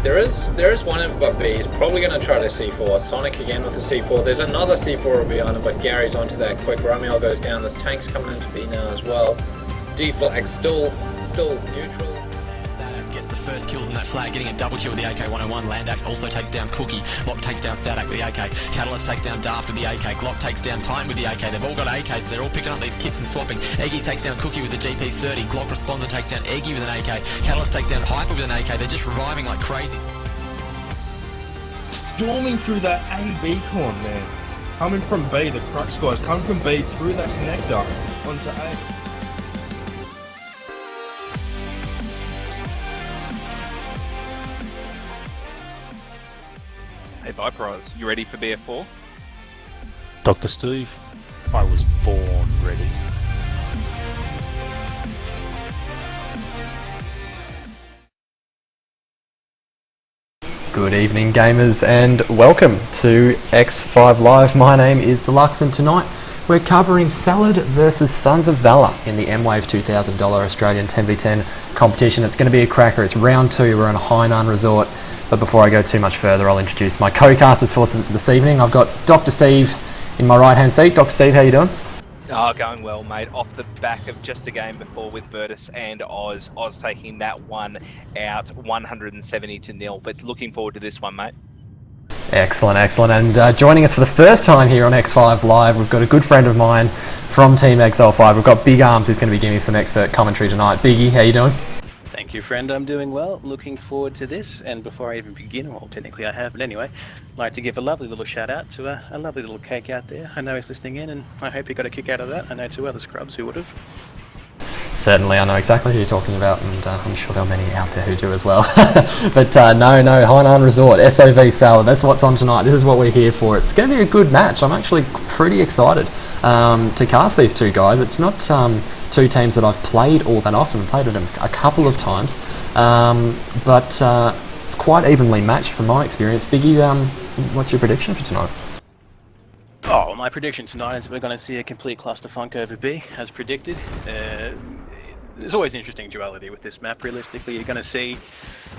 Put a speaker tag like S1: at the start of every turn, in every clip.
S1: There is one in but B. He's probably going to try to C4. Sonic again with the C4. There's another C4 behind him, but Gary's onto that quick. Romeo goes down. There's tanks coming into B now as well. dluX still neutral.
S2: Gets the first kills on that flag, getting a double kill with the AK-101. Landax also takes down Cookie. Lock takes down Stadak with the AK. Catalyst takes down Daft with the AK. Glock takes down Titan with the AK. They've all got AKs. They're all picking up these kits and swapping. Eggy takes down Cookie with the GP30. Glock responds and takes down Eggy with an AK. Catalyst takes down Piper with an AK. They're just reviving like crazy.
S3: Storming through that A-B corn, man. Coming from B, the Crux guys, coming from B through that connector onto A.
S4: Hey Viperize, you ready for BF4?
S5: Dr. Steve, I was born ready.
S6: Good evening gamers and welcome to x5LIVE. My name is dluX and tonight we're covering Salad versus Sons of Valour in the Mwave $2,000 Australian 10v10 competition. It's going to be a cracker. It's round 2. We're on a Hainan resort. But before I go too much further, I'll introduce my co-casters for this evening. I've got Dr. Steve in my right-hand seat. Dr. Steve, how you doing?
S4: Oh, going well, mate. Off the back of just a game before with Virtus and Oz. Oz taking that one out 170-0. But looking forward to this one, mate.
S6: Excellent, excellent. And joining us for the first time here on x5LIVE, we've got a good friend of mine from Team XL5. We've got BigArms who's going to be giving us some expert commentary tonight. Biggie, how you doing?
S7: Thank you, friend. I'm doing well. Looking forward to this. And before I even begin, well, technically I have, but anyway, I'd like to give a lovely little shout out to a lovely little cake out there. I know he's listening in, and I hope he got a kick out of that. I know 2 other scrubs who would have.
S6: Certainly, I know exactly who you're talking about, and I'm sure there are many out there who do as well. But no, Hainan Resort, SoV Salad, that's what's on tonight. This is what we're here for. It's going to be a good match. I'm actually pretty excited to cast these two guys. It's not two teams that I've played all that often. I've played them a couple of times, but quite evenly matched from my experience. Biggie, what's your prediction for tonight?
S7: Oh, my prediction tonight is we're going to see a complete clusterfunk over B, as predicted. There's always interesting duality with this map. Realistically, you're going to see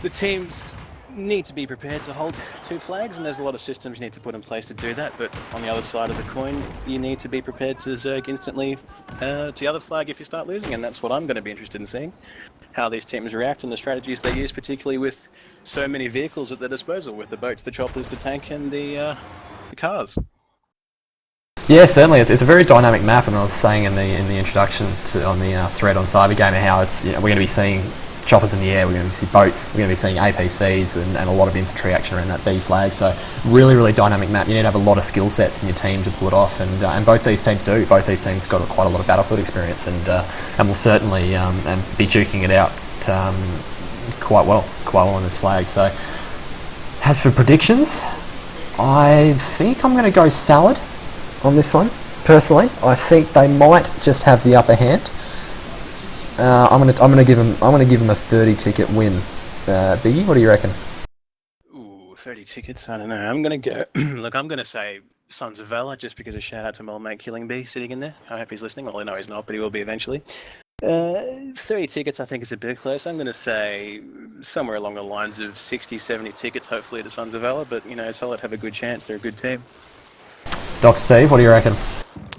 S7: the teams need to be prepared to hold 2 flags, and there's a lot of systems you need to put in place to do that. But on the other side of the coin, you need to be prepared to zerg instantly to the other flag if you start losing, and that's what I'm going to be interested in seeing. How these teams react and the strategies they use, particularly with so many vehicles at their disposal, with the boats, the choppers, the tank, and the cars.
S6: Yeah, certainly. It's a very dynamic map, and I was saying in the introduction on the thread on Cyber Gaming how it's we're going to be seeing choppers in the air, we're going to see boats, we're going to be seeing APCs and a lot of infantry action around that B flag. So really dynamic map. You need to have a lot of skill sets in your team to pull it off, and both these teams do. Both these teams got quite a lot of battlefield experience, and will certainly and be duking it out quite well on this flag. So as for predictions, I think I'm going to go Salad on this one. Personally, I think they might just have the upper hand. I'm gonna give them a 30-ticket win. Biggie, what do you reckon?
S7: Ooh, 30 tickets. I don't know. I'm gonna go. Look, I'm gonna say Sons of Valour just because of shout out to Molmate Killing B sitting in there. I hope he's listening. Well, I know he's not, but he will be eventually. 30 tickets, I think, is a bit close. I'm gonna say somewhere along the lines of 60, 70 tickets. Hopefully to Sons of Valour, but you know, Solid have a good chance. They're a good team.
S6: Dr. Steve, what do you reckon?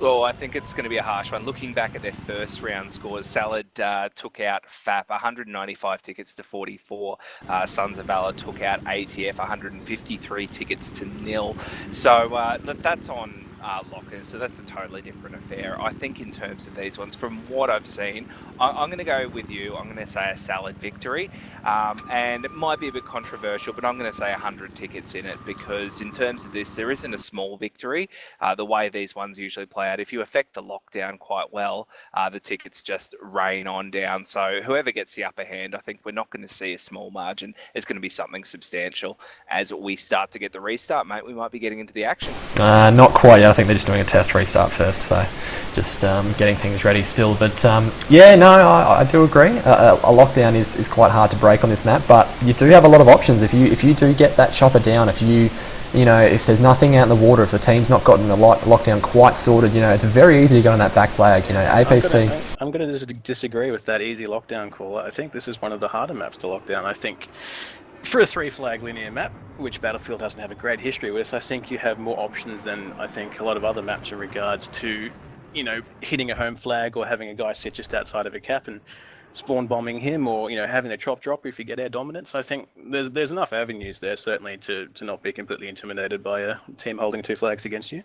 S4: Oh, I think it's going to be a harsh one. Looking back at their first round scores, Salad took out FAP 195 tickets to 44. Sons of Valour took out ATF 153 tickets to 0. So that's on lockers, so that's a totally different affair. I think in terms of these ones, from what I've seen, I'm going to go with you. I'm going to say a Salad victory, and it might be a bit controversial, but I'm going to say 100 tickets in it, because in terms of this, there isn't a small victory. The way these ones usually play out, if you affect the lockdown quite well, the tickets just rain on down. So whoever gets the upper hand, I think we're not going to see a small margin. It's going to be something substantial. As we start to get the restart, mate, we might be getting into the action.
S6: Not quite yet. I think they're just doing a test restart first, so just getting things ready still. But yeah, no, I do agree. A lockdown is quite hard to break on this map, but you do have a lot of options. If you do get that chopper down, if there's nothing out in the water, if the team's not gotten the lockdown quite sorted, it's very easy to go on that back flag. APC.
S7: I'm going to disagree with that easy lockdown call. I think this is one of the harder maps to lock down. I think For a 3-flag linear map, which Battlefield doesn't have a great history with, I think you have more options than I think a lot of other maps in regards to, you know, hitting a home flag or having a guy sit just outside of a cap and spawn bombing him, or, you know, having a chop drop if you get air dominance. I think there's enough avenues there, certainly, to not be completely intimidated by a team holding 2 flags against you.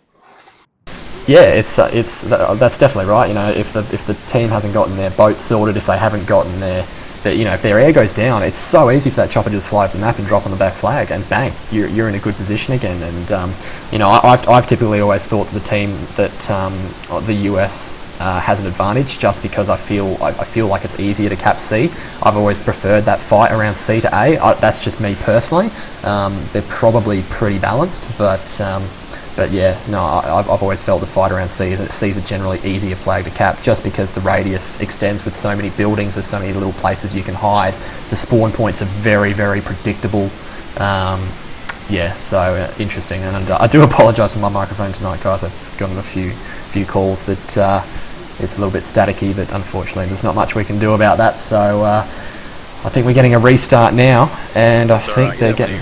S6: Yeah, that's definitely right. You know, if the team hasn't gotten their boat sorted, if they haven't gotten their you know, if their air goes down, it's so easy for that chopper to just fly over the map and drop on the back flag, and bang, you're in a good position again. And you know, I've typically always thought that the team that the US has an advantage, just because I feel like it's easier to cap C. I've always preferred that fight around C to A. That's just me personally. They're probably pretty balanced, but yeah, no, I've always felt the fight around C is a generally easier flag to cap, just because the radius extends with so many buildings. There's so many little places you can hide. The spawn points are very, very predictable. Yeah, so interesting. And I do apologise for my microphone tonight, guys. I've gotten a few calls that it's a little bit staticky, but unfortunately there's not much we can do about that. So I think we're getting a restart now, and I think they're getting...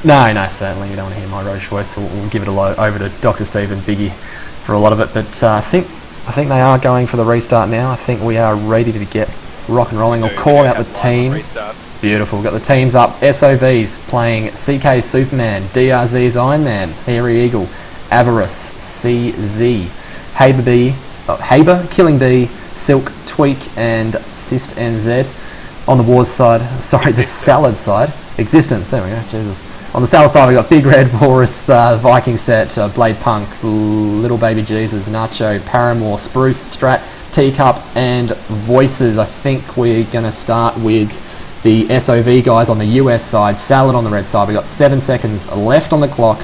S6: No, certainly you don't want to hear my Roche voice. We'll give it over to Dr. Steve and Biggie for a lot of it. But I think they are going for the restart now. I think we are ready to get rock and rolling. I'll call out the teams. Beautiful. We've got the teams up. SoV's playing CK Superman, DRZ's Iron Man, Hairy Eagle, Avarice, CZ, Haber, Killing Bee, Silk, Tweak, and Sist NZ. On the Wars side, sorry, the Salad side, Existence, there we go, Jesus. On the Salad side, we've got Big Red, Horus, Viking Set, Blade Punk, Little Baby Jesus, Nacho, Paramore, Spruce, Strat, Teacup, and Voices. I think we're going to start with the SoV guys on the US side, Salad on the red side. We've got 7 seconds left on the clock.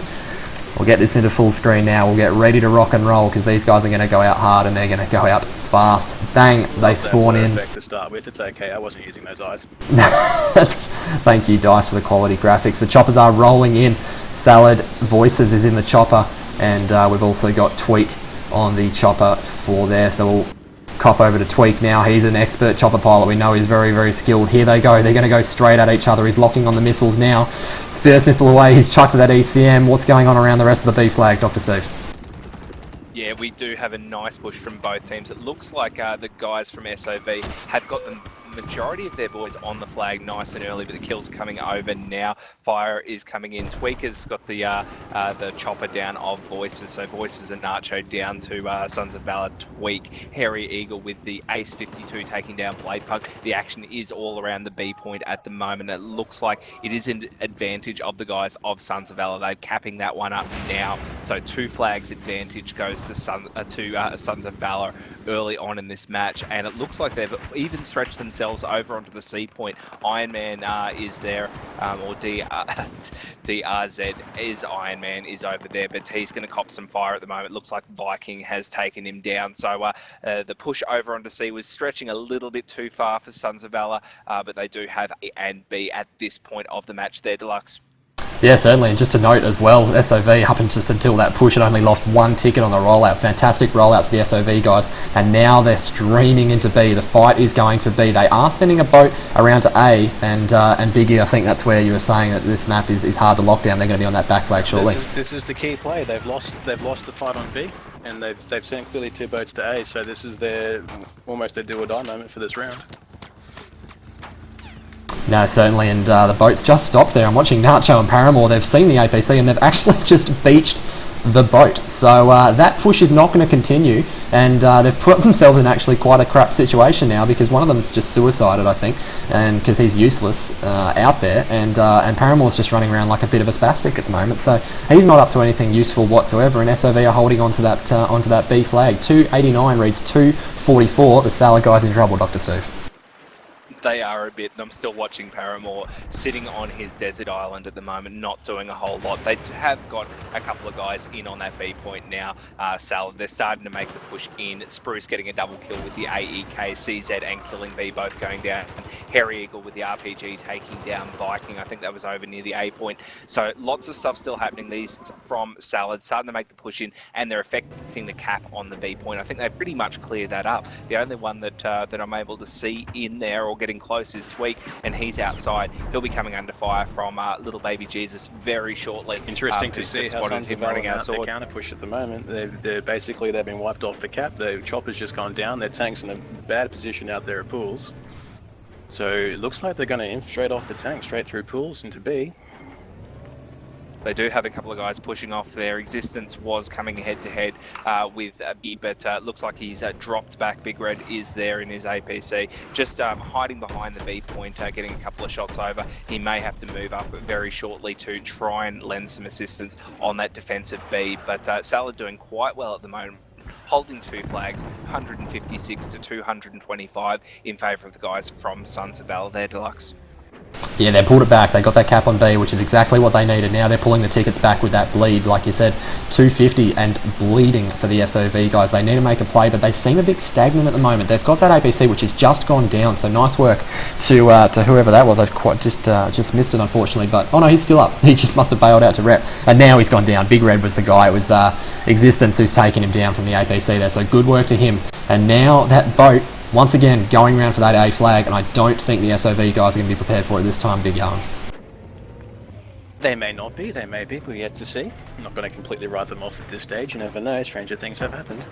S6: We'll get this into full screen now. We'll get ready to rock and roll, because these guys are going to go out hard and they're going to go out fast. Bang, they spawn in.
S7: To start with, it's okay. I wasn't using those eyes.
S6: Thank you, Dice, for the quality graphics. The choppers are rolling in. Salad Voices is in the chopper, and we've also got Tweak on the chopper for there. So we'll cop over to Tweak now. He's an expert chopper pilot. We know he's very, very skilled. Here they go. They're going to go straight at each other. He's locking on the missiles now. First missile away. He's chucked to that ECM. What's going on around the rest of the B flag, Dr. Steve?
S4: Yeah, we do have a nice push from both teams. It looks like the guys from SoV had got the majority of their boys on the flag nice and early, but the kills coming over now. Fire is coming in. Tweaker's got the chopper down of Voices, so Voices and Nacho down to Sons of Valour. Tweak, Hairy Eagle with the Ace 52 taking down Blade Punk. The action is all around the B point at the moment. It looks like it is an advantage of the guys of Sons of Valour. They're capping that one up now, so 2 flags advantage goes to Sons of Valour early on in this match, and it looks like they've even stretched themselves over onto the C point. Iron Man is there, or DRZ is Iron Man is over there, but he's going to cop some fire at the moment. Looks like Viking has taken him down, so the push over onto C was stretching a little bit too far for Sons of Valour, but they do have A and B at this point of the match there, dluX.
S6: Yeah, certainly, and just to note as well, SoV up just until that push had only lost 1 ticket on the rollout. Fantastic rollout to the SoV guys, and now they're streaming into B. The fight is going for B. They are sending a boat around to A, and Biggie, I think that's where you were saying that this map is hard to lock down. They're going to be on that back flag shortly.
S7: This is the key play. They've lost the fight on B, and they've sent clearly 2 boats to A. So this is almost their do or die moment for this round.
S6: No, certainly, and the boat's just stopped there. I'm watching Nacho and Paramore. They've seen the APC and they've actually just beached the boat. So that push is not going to continue, and they've put themselves in actually quite a crap situation now, because one of them's just suicided, I think, and because he's useless out there, and Paramore's just running around like a bit of a spastic at the moment. So he's not up to anything useful whatsoever, and SoV are holding onto that B flag. 289 reads 244. The Salad guy's in trouble, Dr. Steve.
S4: They are a bit, and I'm still watching Paramore sitting on his desert island at the moment, not doing a whole lot. They have got a couple of guys in on that B point now. Salad, they're starting to make the push in. Spruce getting a double kill with the AEK, CZ and Killing B both going down. Hairy Eagle with the RPG taking down Viking. I think that was over near the A point. So lots of stuff still happening. These from Salad starting to make the push in, and they're affecting the cap on the B point. I think they pretty much cleared that up. The only one that that I'm able to see in there or getting close is Tweak, and he's outside. He'll be coming under fire from Little Baby Jesus very shortly.
S7: Interesting to see how Sons of Valour out their counter push at the moment. They've been wiped off the cap. The chopper's just gone down. Their tank's in a bad position out there at pools. So it looks like they're going to inf straight off the tank, straight through pools into B.
S4: They do have a couple of guys pushing off. Their existence was coming head-to-head with B, but looks like he's dropped back. Big Red is there in his APC, just hiding behind the B point, getting a couple of shots over. He may have to move up very shortly to try and lend some assistance on that defensive B, but Salad doing quite well at the moment, holding 2 flags, 156 to 225 in favour of the guys from Sons of Valour there, dluX.
S6: Yeah, they pulled it back. They got that cap on B, which is exactly what they needed. Now they're pulling the tickets back with that bleed. Like you said, 250 and bleeding for the SoV guys. They need to make a play, but they seem a bit stagnant at the moment. They've got that APC, which has just gone down, so nice work to whoever that was. I quite just missed it, unfortunately, but oh no, he's still up. He just must have bailed out to rep, and now he's gone down. Big Red was the guy. It was Existence who's taken him down from the APC there, so good work to him. And now that boat, once again, going around for that A flag, and I don't think the SoV guys are going to be prepared for it this time, BigArms.
S7: They may not be, they may be, we're yet to see. I'm not going to completely write them off at this stage, you never know, stranger things have happened.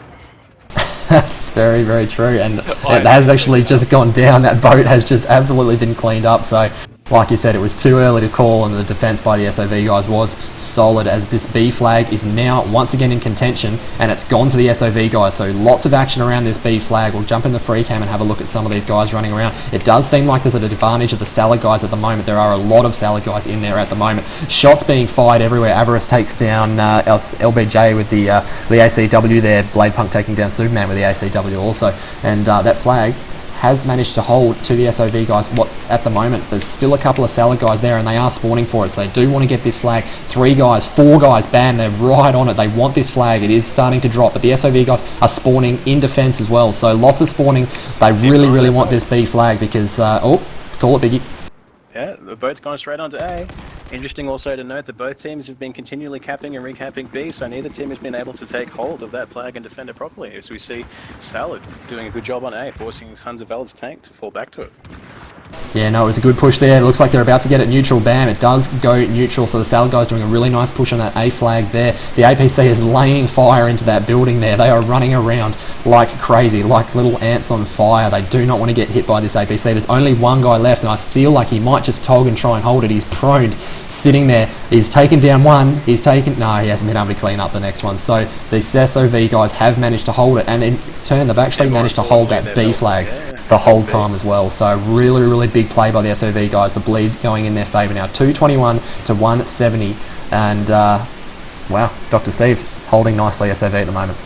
S6: That's very, very true, and it has actually just gone down. That boat has just absolutely been cleaned up, so like you said, it was too early to call, and the defense by the SoV guys was solid, as this B flag is now once again in contention, and it's gone to the SoV guys, so lots of action around this B flag. We'll jump in the free cam and have a look at some of these guys running around. It does seem like there's an advantage of the Salad guys at the moment. There are a lot of Salad guys in there at the moment. Shots being fired everywhere. Avarice takes down LBJ with the ACW there. Blade Punk taking down Superman with the ACW also, and that flag has managed to hold to the SoV guys. What's at the moment, there's still a couple of Salad guys there, and they are spawning for it, so they do want to get this flag. 3 guys, 4 guys, bam, they're right on it. They want this flag. It is starting to drop, but the SoV guys are spawning in defense as well, so lots of spawning. They really want this B flag because oh, call it, Biggie.
S7: Yeah, the boat's gone straight onto A. Interesting also to note that both teams have been continually capping and recapping B, so neither team has been able to take hold of that flag and defend it properly, as we see Salad doing a good job on A, forcing Sons of Valor's tank to fall back to it.
S6: Yeah, no, it was a good push there. It looks like they're about to get it neutral. Bam, it does go neutral, so the Salad guys doing a really nice push on that A flag there. The APC is laying fire into that building there. They are running around like crazy, like little ants on fire. They do not want to get hit by this APC. There's only one guy left, and I feel like he might just tog and try and hold it. He's prone, sitting there. He's taken down one. No, he hasn't been able to clean up the next one. So the SoV guys have managed to hold it, and in turn, they've actually managed to hold that B flag the whole time as well. So really big play by the SoV guys. The bleed going in their favour now, 221 to 170, and wow, Dr. Steve holding nicely SoV at the moment.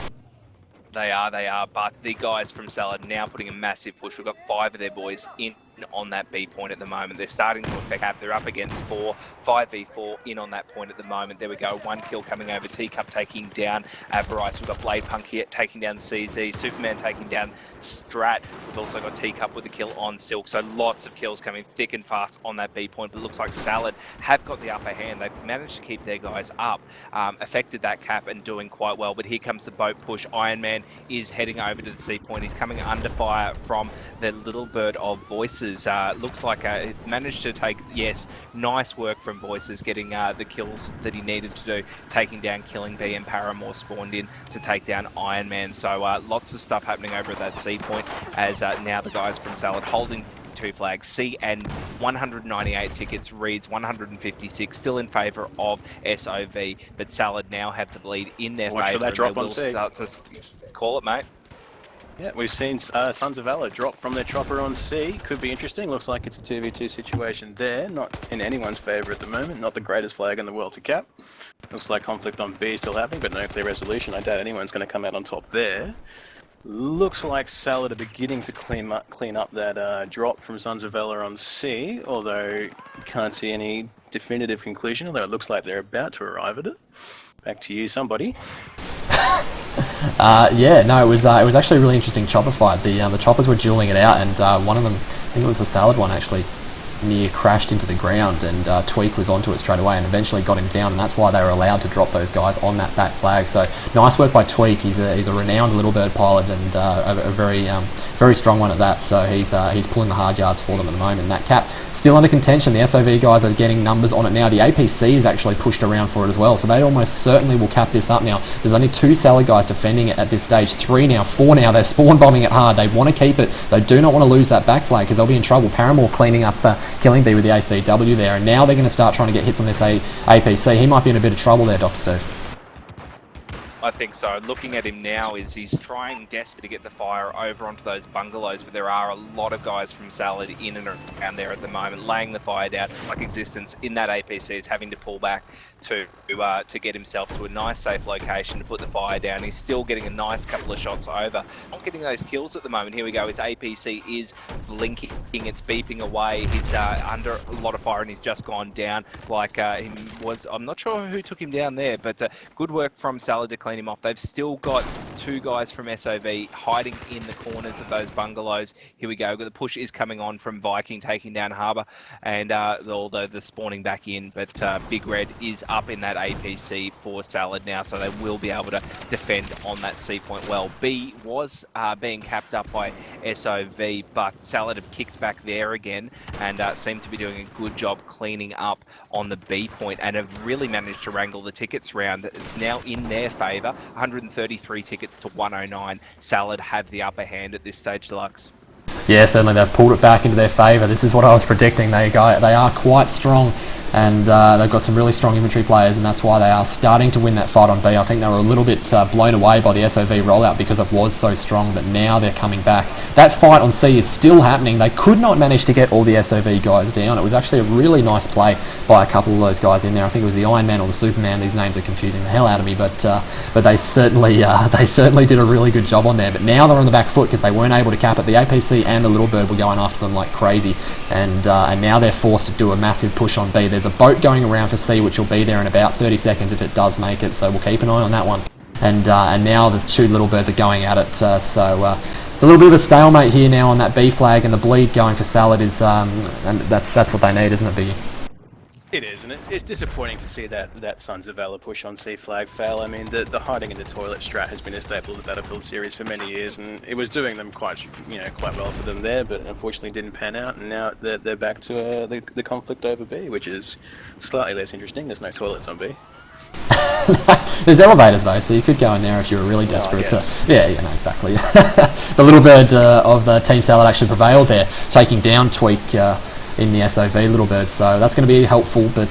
S4: They are, but the guys from Salad now putting a massive push. We've got 5 of their boys in on that B point at the moment. They're starting to affect cap. They're up against 5v4 in on that point at the moment. There we go, 1 kill coming over. Teacup taking down Avarice. We've got Blade Punk here taking down CZ. Superman taking down Strat. We've also got Teacup with a kill on Silk. So lots of kills coming thick and fast on that B point. But it looks like Salad have got the upper hand. They've managed to keep their guys up, affected that cap and doing quite well. But here comes the boat push. Iron Man is heading over to the C point. He's coming under fire from the little bird of Voices. Looks like it managed to take, yes, nice work from Voices, getting the kills that he needed to do, taking down Killing Bee, and Paramore spawned in to take down Iron Man. So lots of stuff happening over at that C point, as now the guys from Salad holding 2 flags. C and 198 tickets, Reeds 156, still in favour of SoV, but Salad now have the bleed in their favour.
S7: Watch for that drop on C.
S4: Start to call it, mate.
S7: Yeah, we've seen Sons of Valour drop from their chopper on C. Could be interesting. Looks like it's a 2v2 situation there. Not in anyone's favour at the moment. Not the greatest flag in the world to cap. Looks like conflict on B still happening, but no clear resolution. I doubt anyone's going to come out on top there. Looks like Salad are beginning to clean up that drop from Sons of Valour on C, although you can't see any definitive conclusion, although it looks like they're about to arrive at it. Back to you, somebody.
S6: Yeah, no, it was actually a really interesting chopper fight. The choppers were dueling it out, and one of them, I think it was the Salad one actually, near crashed into the ground, and Tweak was onto it straight away and eventually got him down, and that's why they were allowed to drop those guys on that back flag. So nice work by Tweak. He's a renowned little bird pilot, and a very strong one at that. So he's pulling the hard yards for them at the moment. And that cap still under contention. The SoV guys are getting numbers on it now. The APC is actually pushed around for it as well, so they almost certainly will cap this up now. There's only 2 Salad guys defending it at this stage, 3 now, 4 now. They're spawn bombing it hard. They want to keep it. They do not want to lose that back flag because they'll be in trouble. Paramore cleaning up Killing Bee with the ACW there, and now they're going to start trying to get hits on this APC. He might be in a bit of trouble there, Dr. Steve.
S4: I think so. Looking at him now, is he's trying desperately to get the fire over onto those bungalows, but there are a lot of guys from Salad in and around there at the moment, laying the fire down. Like Existence in that APC is having to pull back to get himself to a nice safe location to put the fire down. He's still getting a nice couple of shots over. Not getting those kills at the moment. Here we go. His APC is blinking. It's beeping away. He's under a lot of fire and he's just gone down like he was. I'm not sure who took him down there, but good work from Salad to clean him off. They've still got 2 guys from SoV hiding in the corners of those bungalows. Here we go. The push is coming on from Viking, taking down Harbour, and although they're spawning back in, but Big Red is up in that APC for Salad now, so they will be able to defend on that C point well. B was being capped up by SoV, but Salad have kicked back there again and seem to be doing a good job cleaning up on the B point and have really managed to wrangle the tickets round. It's now in their favour. 133 tickets to 109. Salad have the upper hand at this stage, dluX.
S6: Yeah, certainly they've pulled it back into their favour. This is what I was predicting. They are quite strong, and they've got some really strong infantry players, and that's why they are starting to win that fight on B. I think they were a little bit blown away by the SoV rollout because it was so strong, but now they're coming back. That fight on C is still happening. They could not manage to get all the SoV guys down. It was actually a really nice play by a couple of those guys in there. I think it was the Iron Man or the Superman. These names are confusing the hell out of me, but they certainly did a really good job on there. But now they're on the back foot because they weren't able to cap it. The APC and the Little Bird were going after them like crazy, and now they're forced to do a massive push on B. There's a boat going around for C, which will be there in about 30 seconds if it does make it, so we'll keep an eye on that one. And now the 2 Little Birds are going at it, so it's a little bit of a stalemate here now on that B flag, and the bleed going for Salad is, and that's what they need, isn't it, Biggie?
S7: It is, and it's disappointing to see that Sons of Valour push on C flag fail. I mean, the hiding in the toilet strat has been a staple of the Battlefield series for many years, and it was doing them quite well for them there, but unfortunately didn't pan out. And now they're back to the conflict over B, which is slightly less interesting. There's no toilets on B.
S6: There's elevators though, so you could go in there if you were really desperate. Yeah, no, exactly. The Little Bird of the Team Salad actually prevailed there, taking down Tweak in the SoV Little Bird, so that's going to be helpful, but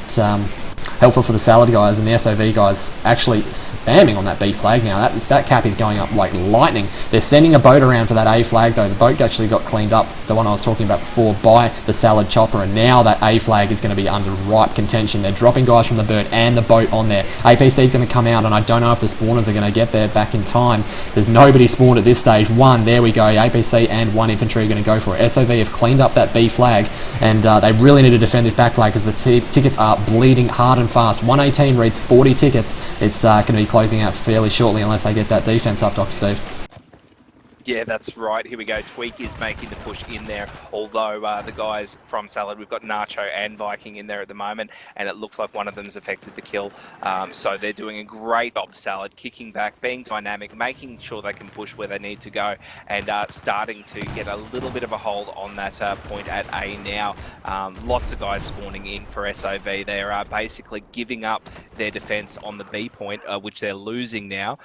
S6: helpful for the Salad guys, and the SoV guys actually spamming on that B flag now. That cap is going up like lightning. They're sending a boat around for that A flag though. The boat actually got cleaned up, the one I was talking about before, by the Salad chopper, and now that A flag is going to be under ripe contention. They're dropping guys from the bird and the boat on there. APC is going to come out, and I don't know if the spawners are going to get there back in time. There's nobody spawned at this stage. There we go. APC and 1 infantry are going to go for it. SoV have cleaned up that B flag, and they really need to defend this back flag because the tickets are bleeding hard and fast. 118 reads 40 tickets. It's going to be closing out fairly shortly unless they get that defense up, Dr. Steve.
S4: Yeah, that's right. Here we go. Tweak is making the push in there, although the guys from Salad, we've got Nacho and Viking in there at the moment, and it looks like one of them's affected the kill. So they're doing a great job, Salad, kicking back, being dynamic, making sure they can push where they need to go, and starting to get a little bit of a hold on that point at A now. Lots of guys spawning in for SoV. They're basically giving up their defense on the B point, which they're losing now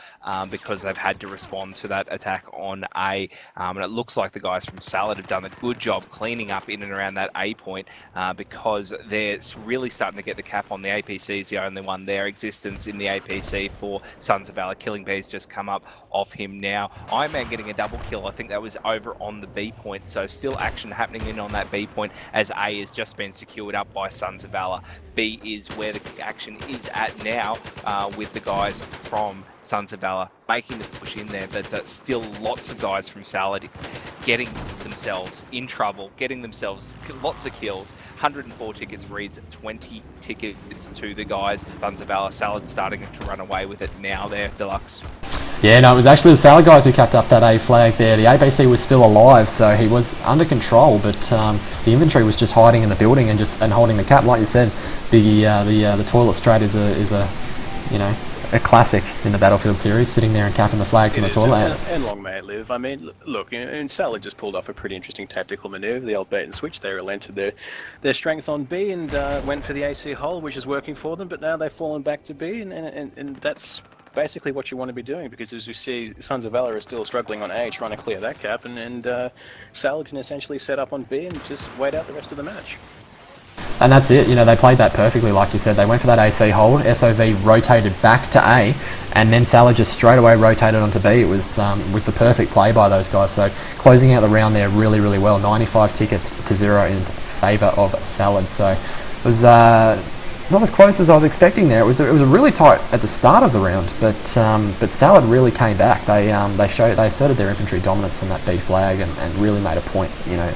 S4: because they've had to respond to that attack on A, and it looks like the guys from Salad have done a good job cleaning up in and around that A point because they're really starting to get the cap on the APC. Is the only one there. Existence in the APC for Sons of Valour. Killing Bee's just come up off him now. Iron Man getting a double kill. I think that was over on the B point, so still action happening in on that B point as A has just been secured up by Sons of Valour. B is where the action is at now with the guys from Sons of Valour making the push in there, but still lots of guys from Salad getting themselves in trouble, getting themselves lots of kills. 104 tickets reads 20 tickets to the guys. Sons of Valour. Salad starting to run away with it now there, dluX.
S6: Yeah, no, it was actually the Salad guys who capped up that A flag there. The APC was still alive, so he was under control, but the infantry was just hiding in the building and holding the cap. Like you said, the toilet strat is a you know, a classic in the Battlefield series, sitting there and capping the flag from the toilet.
S7: And long may it live. I mean, look, and Salad just pulled off a pretty interesting tactical manoeuvre, the old bait and switch. They relented their strength on B and went for the AC hole, which is working for them, but now they've fallen back to B, and that's basically what you want to be doing, because as you see, Sons of Valour are still struggling on A, trying to clear that cap, and Salad can essentially set up on B and just wait out the rest of the match.
S6: And that's it, you know, they played that perfectly, like you said. They went for that AC hold, SoV rotated back to A, and then Salad just straight away rotated onto B. It was the perfect play by those guys. So closing out the round there really, really well. 95 tickets to 0 in favour of Salad. So it was not as close as I was expecting there. It was really tight at the start of the round, but Salad really came back. They asserted their infantry dominance on that B flag and really made a point, you know.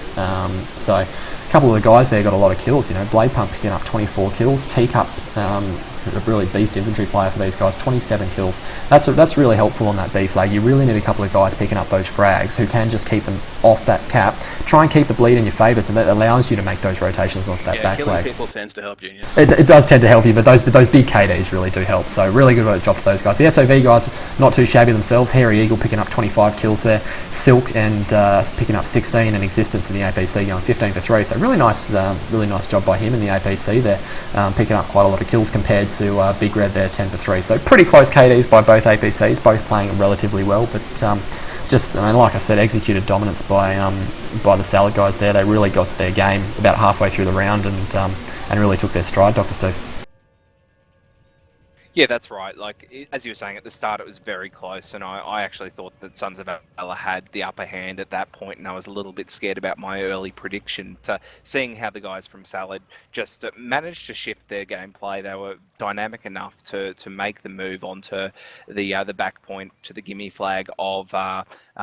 S6: So a couple of the guys there got a lot of kills, you know. Blade Pump picking up 24 kills, Teacup, a really beast infantry player for these guys, 27 kills. That's really helpful on that B flag. You really need a couple of guys picking up those frags who can just keep them off that cap. Try and keep the bleed in your favour, so that allows you to make those rotations onto that back flag.
S7: Killing people tends to help you, yes.
S6: It does tend to help you, but those big KDs really do help. So really good job to those guys. The SoV guys, not too shabby themselves. Hairy Eagle picking up 25 kills there. Silk and picking up 16, and Existence in the APC going 15 for 3. So really nice job by him in the APC there, picking up quite a lot of kills compared to Big Red there, 10 for 3. So pretty close KDs by both APCs, both playing relatively well, but just, I mean, like I said, executed dominance by the Salad guys there. They really got to their game about halfway through the round and really took their stride, Dr. Steve.
S4: Yeah, that's right. Like, as you were saying, at the start it was very close, and I actually thought that Sons of Valour had the upper hand at that point, and I was a little bit scared about my early prediction. Seeing how the guys from Salad just managed to shift their gameplay, they were dynamic enough to make the move onto the back point to the gimme flag of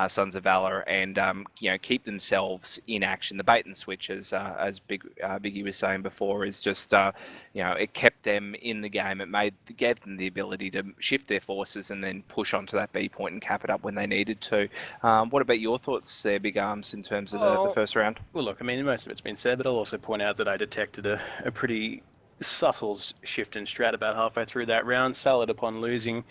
S4: Sons of Valour, and you know, keep themselves in action. The bait and switch, as Biggie was saying before, is just you know, it kept them in the game. It gave them the ability to shift their forces and then push onto that B point and cap it up when they needed to. What about your thoughts there, BigArms, in terms of the first round?
S7: Well, look, I mean, most of it's been said, but I'll also point out that I detected a pretty subtle shift in strat about halfway through that round. Salad, upon losing,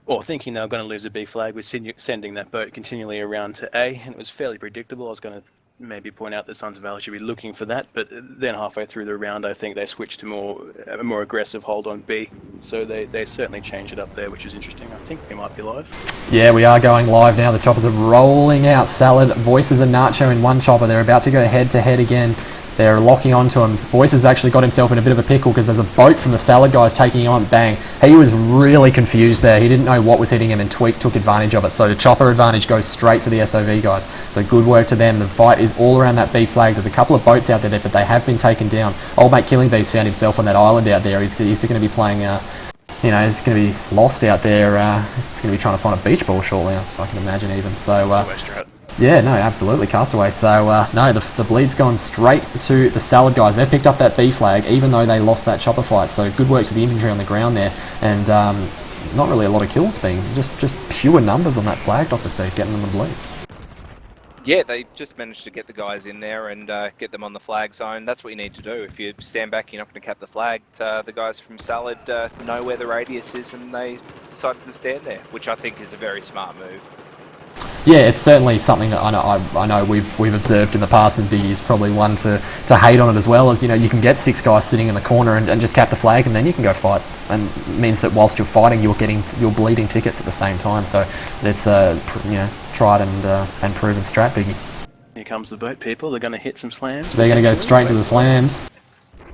S7: or thinking they were going to lose a B flag, was sending that boat continually around to A, and it was fairly predictable. I was going to maybe point out that Sons of Valour should be looking for that, but then halfway through the round, I think they switched to a more aggressive hold on B. So they certainly changed it up there, which is interesting. I think we might be live.
S6: Yeah, we are going live now. The choppers are rolling out. Salad, Voices and Nacho in one chopper. They're about to go head to head again. They're locking onto him. Voices actually got himself in a bit of a pickle because there's a boat from the Salad guys taking him on. Bang. He was really confused there. He didn't know what was hitting him, and Tweak took advantage of it. So the chopper advantage goes straight to the SoV guys. So good work to them. The fight is all around that B flag. There's a couple of boats out there, but they have been taken down. Old mate Killing Bees found himself on that island out there. He's going to be playing, you know, he's going to be lost out there. He's going to be trying to find a beach ball shortly, I can imagine even. So, yeah, no, absolutely, Castaway. So, no, the bleed's gone straight to the Salad guys. They've picked up that B flag, even though they lost that chopper fight. So, good work to the infantry on the ground there. And not really a lot of kills being, just pure numbers on that flag, Dr. Steve, getting them the bleed.
S4: Yeah, they just managed to get the guys in there and get them on the flag zone. That's what you need to do. If you stand back, you're not going to cap the flag. The guys from Salad know where the radius is, and they decided to stand there, which I think is a very smart move.
S6: Yeah, it's certainly something that I know we've observed in the past, and Biggie is probably one to hate on it as well. As you know, you can get 6 guys sitting in the corner and just cap the flag, and then you can go fight. And it means that whilst you're fighting, you're bleeding tickets at the same time. So it's you know, tried and proven strat, Biggie.
S7: Here comes the boat, people. They're going to hit some slams.
S6: They're going to go straight to the slams.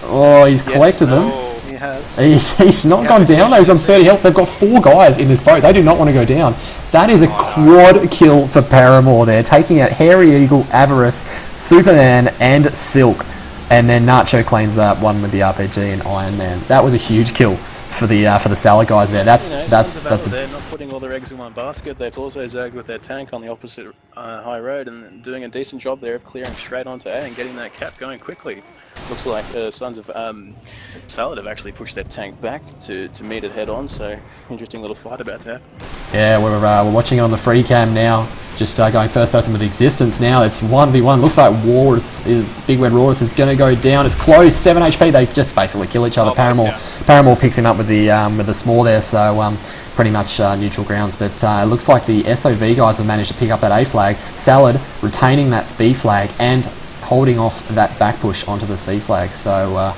S6: Oh, he's collected them.
S7: He has.
S6: He's not gone down though. He's on 30 health. They've got 4 guys in this boat. They do not want to go down. That is a quad kill for Paramore there, taking out Hairy Eagle, Avarice, Superman, and Silk. And then Nacho cleans up one with the RPG and Iron Man. That was a huge kill for the Salad guys there. That's
S7: they're not putting all their eggs in one basket. They've also zagged with their tank on the opposite high road and doing a decent job there of clearing straight onto A and getting that cap going quickly. Looks like Sons of Salad have actually pushed their tank back to meet it head on, so interesting little fight about that.
S6: Yeah, we're watching it on the free cam now. Just going first person with existence now. It's 1v1. Looks like Big Red Walrus is going to go down. It's close. 7 HP. They just basically kill each other. Paramore picks him up with the small there. So pretty much neutral grounds. But it looks like the SoV guys have managed to pick up that A flag. Salad retaining that B flag and holding off that back push onto the C flag. So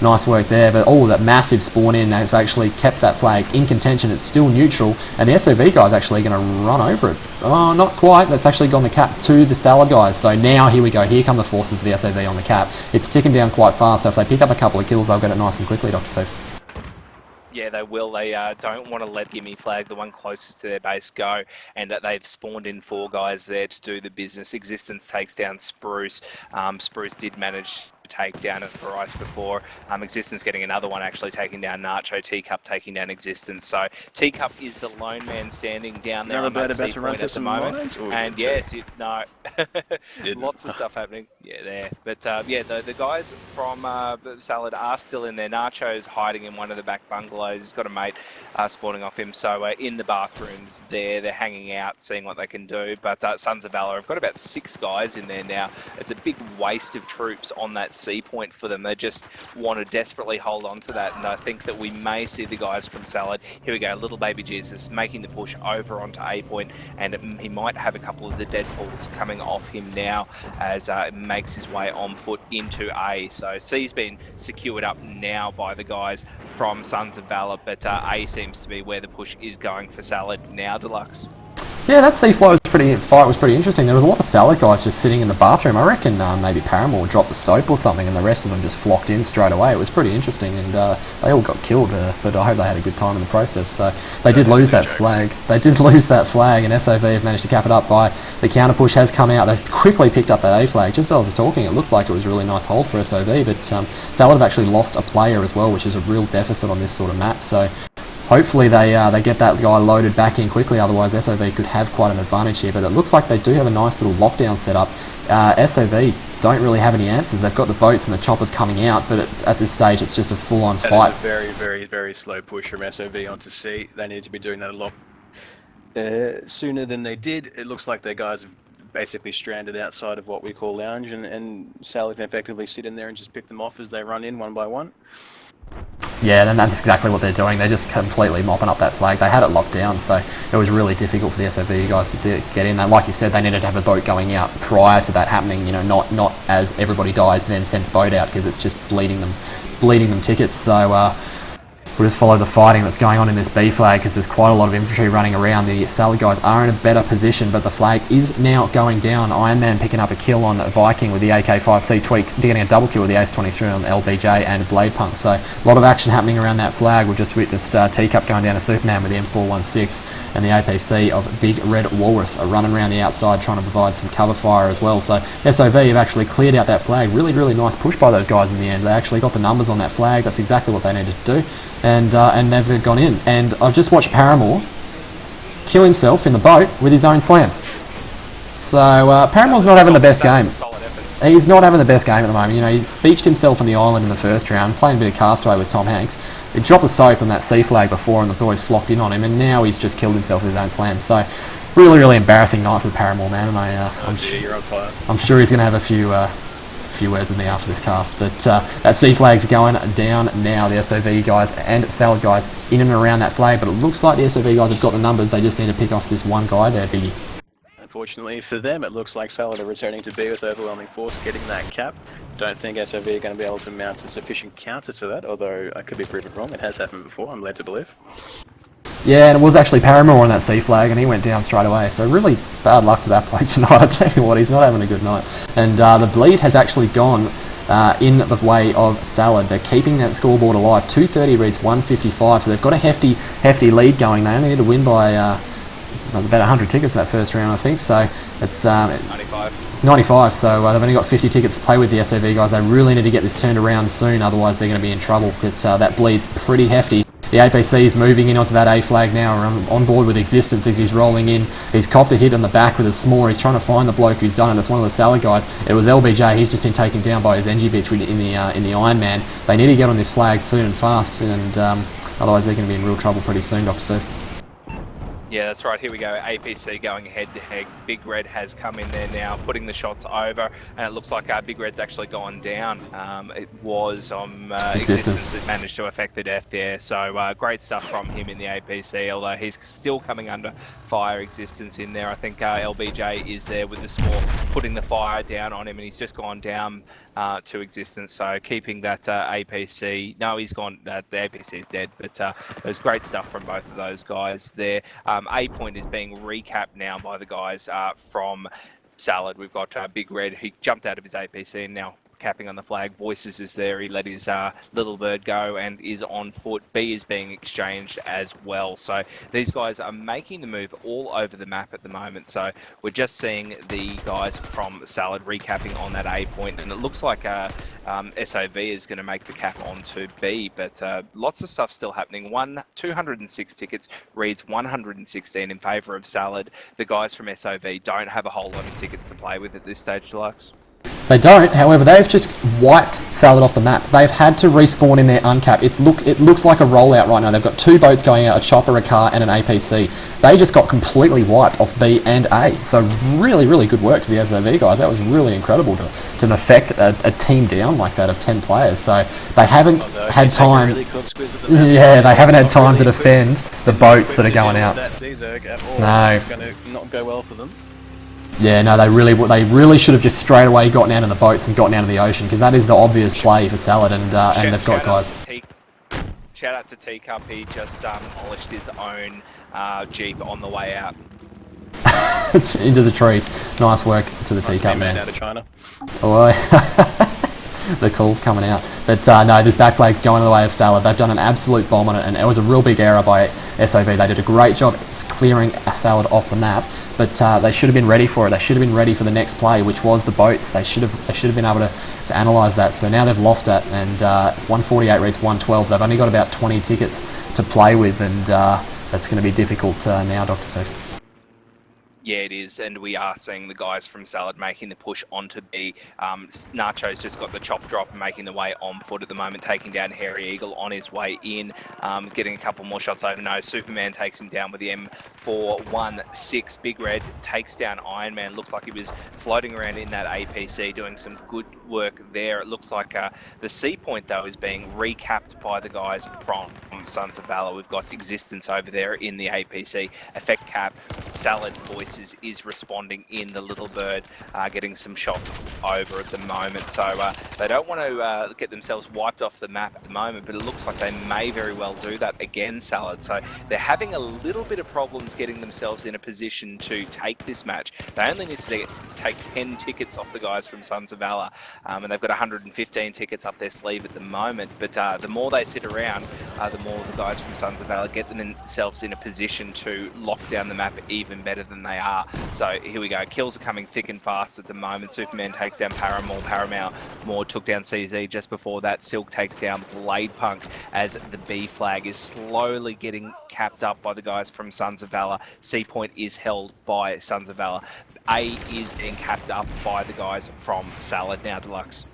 S6: nice work there, but that massive spawn in has actually kept that flag in contention. It's still neutral, and the SoV guy's actually going to run over it. Oh, not quite. That's actually gone the cap to the Salad guys. So now here we go. Here come the forces of the SoV on the cap. It's ticking down quite fast, so if they pick up a couple of kills, they'll get it nice and quickly, Dr. Steve.
S4: Yeah, they will. They don't want to let Gimme Flag, the one closest to their base, go, and they've spawned in 4 guys there to do the business. Existence takes down Spruce. Spruce did manage to take down for Ice before. Existence getting another one, actually taking down Nacho. Teacup taking down Existence. So Teacup is the lone man standing down there on that C point at the moment. And yes, lots of stuff happening. Yeah, there. But yeah, the guys from Salad are still in there. Nacho's hiding in one of the back bungalows. He's got a mate spawning off him. So in the bathrooms there, they're hanging out, seeing what they can do. But Sons of Valour have got about 6 guys in there now. It's a big waste of troops on that C point for them. They just want to desperately hold on to that, and I think that we may see the guys from Salad. Here we go, Little Baby Jesus making the push over onto A point, and he might have a couple of the Deadpools coming off him now as it makes his way on foot into A. So C's been secured up now by the guys from Sons of Valour, but A seems to be where the push is going for Salad now, dluX.
S6: Yeah, that C-fight was pretty interesting. There was a lot of Salad guys just sitting in the bathroom. I reckon maybe Paramore dropped the soap or something, and the rest of them just flocked in straight away. It was pretty interesting, and they all got killed, but I hope they had a good time in the process. So they did lose that flag. They did lose that flag, and SoV have managed to cap it up by the counter push has come out. They've quickly picked up that A flag. Just as I was talking, it looked like it was a really nice hold for SoV, but Salad have actually lost a player as well, which is a real deficit on this sort of map. So hopefully they get that guy loaded back in quickly, otherwise SoV could have quite an advantage here. But it looks like they do have a nice little lockdown set up. SoV don't really have any answers. They've got the boats and the choppers coming out, but at this stage it's just a full-on fight.
S7: That is a very, very, very slow push from SoV onto C. They need to be doing that a lot sooner than they did. It looks like their guys have basically stranded outside of what we call lounge, and Salad can effectively sit in there and just pick them off as they run in one by one.
S6: Yeah, and that's exactly what they're doing. They're just completely mopping up that flag. They had it locked down, so it was really difficult for the SoV guys to get in there. Like you said, they needed to have a boat going out prior to that happening, you know, not as everybody dies and then send the boat out, because it's just bleeding them tickets. So we'll just follow the fighting that's going on in this B flag, because there's quite a lot of infantry running around. The Salad guys are in a better position, but the flag is now going down. Iron Man picking up a kill on Viking with the AK-5C tweak, getting a double kill with the Ace-23 on LBJ and Blade Punk. So a lot of action happening around that flag. We've just witnessed Teacup going down to Superman with the M416, and the APC of Big Red Walrus are running around the outside trying to provide some cover fire as well. So SoV have actually cleared out that flag. Really, really nice push by those guys in the end. They actually got the numbers on that flag. That's exactly what they needed to do. And they've gone in. And I've just watched Paramore kill himself in the boat with his own slams. So Paramore's not having the best game. He's not having the best game at the moment. You know, he beached himself on the island in the first round, playing a bit of Castaway with Tom Hanks. He dropped the soap on that C flag before, and the boys flocked in on him, and now he's just killed himself with his own slam. So really, really embarrassing night for Paramore, man. And
S7: You're on fire.
S6: I'm sure he's going to have a few words with me after this cast, but that C flag's going down now. The SoV guys and Salad guys in and around that flag, but it looks like the SoV guys have got the numbers. They just need to pick off this one guy there, Biggie.
S7: Unfortunately for them, it looks like Salad are returning to B with overwhelming force, getting that cap. Don't think SoV are going to be able to mount a sufficient counter to that, although I could be proven wrong. It has happened before, I'm led to believe.
S6: Yeah, and it was actually Paramore on that C flag, and he went down straight away. So really bad luck to that bloke tonight. I tell you what, he's not having a good night. And the bleed has actually gone in the way of Salad. They're keeping that scoreboard alive. 230 reads 155, so they've got a hefty lead going. They only need to win by it was about 100 tickets that first round, I think. So it's 95. So they've only got 50 tickets to play with, the SoV guys. They really need to get this turned around soon, otherwise they're going to be in trouble. But that bleed's pretty hefty. The APC is moving in onto that A flag now, on board with Existence as he's rolling in. He's copped a hit on the back with a smaller. He's trying to find the bloke who's done it. It's one of the Salad guys. It was LBJ. He's just been taken down by his NG bitch in the Iron Man. They need to get on this flag soon and fast, and otherwise they're going to be in real trouble pretty soon, Dr. Steve.
S4: Yeah, that's right. Here we go. APC going head to head. Big Red has come in there now, putting the shots over, and it looks like Big Red's actually gone down. It was on Existence that managed to affect the death there. So great stuff from him in the APC, although he's still coming under fire. Existence in there. I think LBJ is there with the small, putting the fire down on him, and he's just gone down to Existence. So keeping that APC. No, he's gone. The APC is dead, but it was great stuff from both of those guys there. A point is being recapped now by the guys from Salad. We've got Big Red. He jumped out of his APC and now capping on the flag. Voices is there. He let his little bird go and is on foot. B is being exchanged as well. So these guys are making the move all over the map at the moment. So we're just seeing the guys from Salad recapping on that A point, and it looks like SoV is going to make the cap onto B, but lots of stuff still happening. 206 tickets reads 116 in favour of Salad. The guys from SoV don't have a whole lot of tickets to play with at this stage, dluX.
S6: They don't, however, they've just wiped Salad off the map. They've had to respawn in their uncap. It looks like a rollout right now. They've got 2 boats going out, a chopper, a car, and an APC. They just got completely wiped off B and A. So really, really good work to the SoV guys. That was really incredible to affect a team down like that of 10 players. So they haven't had time. Yeah, they haven't had time to defend the boats that are going out.
S7: No, it's going to not go well for them.
S6: Yeah, no, they really should have just straight away gotten out of the boats and gotten out of the ocean, because that is the obvious play for Salad, and they've got guys.
S4: Shout out to Teacup, he just demolished his own Jeep on the way out.
S6: It's into the trees. Nice work to the Teacup, man.
S7: Out of China.
S6: Oh, the call's coming out. But no, this back flag's going the way of Salad. They've done an absolute bomb on it, and it was a real big error by SoV. They did a great job clearing Salad off the map, but they should have been ready for it. They should have been ready for the next play, which was the boats. They should have been able to analyse that. So now they've lost it, and 148 reads 112. They've only got about 20 tickets to play with, and that's going to be difficult now, Dr. Steve.
S4: Yeah, it is, and we are seeing the guys from Salad making the push onto B. Nacho's just got the chop drop and making the way on foot at the moment, taking down Hairy Eagle on his way in, getting a couple more shots over nose. Superman takes him down with the M416. Big Red takes down Iron Man. Looks like he was floating around in that APC, doing some good work there. It looks like the C point, though, is being recapped by the guys from Sons of Valour. We've got Existence over there in the APC. Effect cap. Salad Voices is responding in the little bird, getting some shots over at the moment. So they don't want to get themselves wiped off the map at the moment, but it looks like they may very well do that again, Salad. So they're having a little bit of problems getting themselves in a position to take this match. They only need to take 10 tickets off the guys from Sons of Valour, and they've got 115 tickets up their sleeve at the moment. But the more they sit around, the more the guys from Sons of Valour get themselves in a position to lock down the map even better than they are. So here we go. Kills are coming thick and fast at the moment. Superman takes down Paramore. Paramore took down CZ just before that. Silk takes down Blade Punk as the B flag is slowly getting capped up by the guys from Sons of Valour. C point is held by Sons of Valour. A is being capped up by the guys from Salad now, dluX.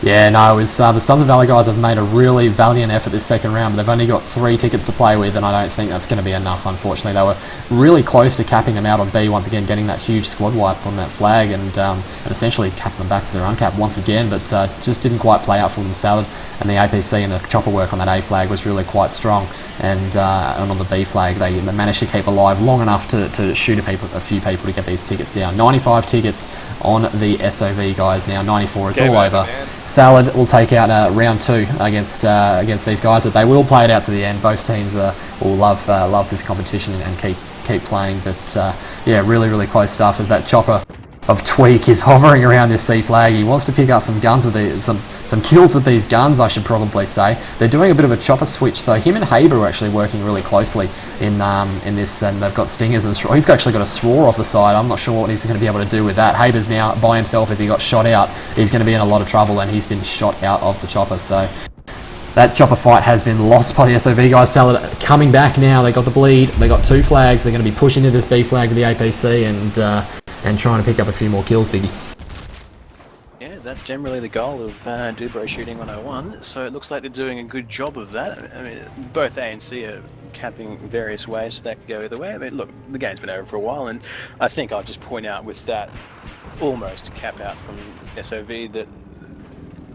S6: Yeah, no, it was the Sons of Valour guys have made a really valiant effort this second round, but they've only got 3 tickets to play with, and I don't think that's going to be enough, unfortunately. They were really close to capping them out on B once again, getting that huge squad wipe on that flag, and essentially capping them back to their uncap once again, but just didn't quite play out for them. Salad and the APC and the chopper work on that A flag was really quite strong, and on the B flag they managed to keep alive long enough to shoot a few people to get these tickets down. 95 tickets on the SoV guys now, 94, it's all over. Salad will take out round 2 against these guys, but they will play it out to the end. Both teams will love this competition and keep playing. But yeah, really close stuff as that chopper of Tweak is hovering around this C flag. He wants to pick up some guns with some kills with these guns, I should probably say. They're doing a bit of a chopper switch, so him and Haber are actually working really closely in this, and they've got stingers and he's actually got a SWOR off the side. I'm not sure what he's going to be able to do with that. Haber's now by himself as he got shot out. He's going to be in a lot of trouble, and he's been shot out of the chopper, so that chopper fight has been lost by the SoV guys. Salad coming back now. They got the bleed. They got 2 flags. They're going to be pushing into this B flag with the APC and trying to pick up a few more kills, Biggie.
S7: Yeah, that's generally the goal of Dubro shooting 101. So it looks like they're doing a good job of that. I mean, both A and C are capping various ways, so that could go either way. I mean, look, the game's been over for a while, and I think I'll just point out with that almost cap out from SoV that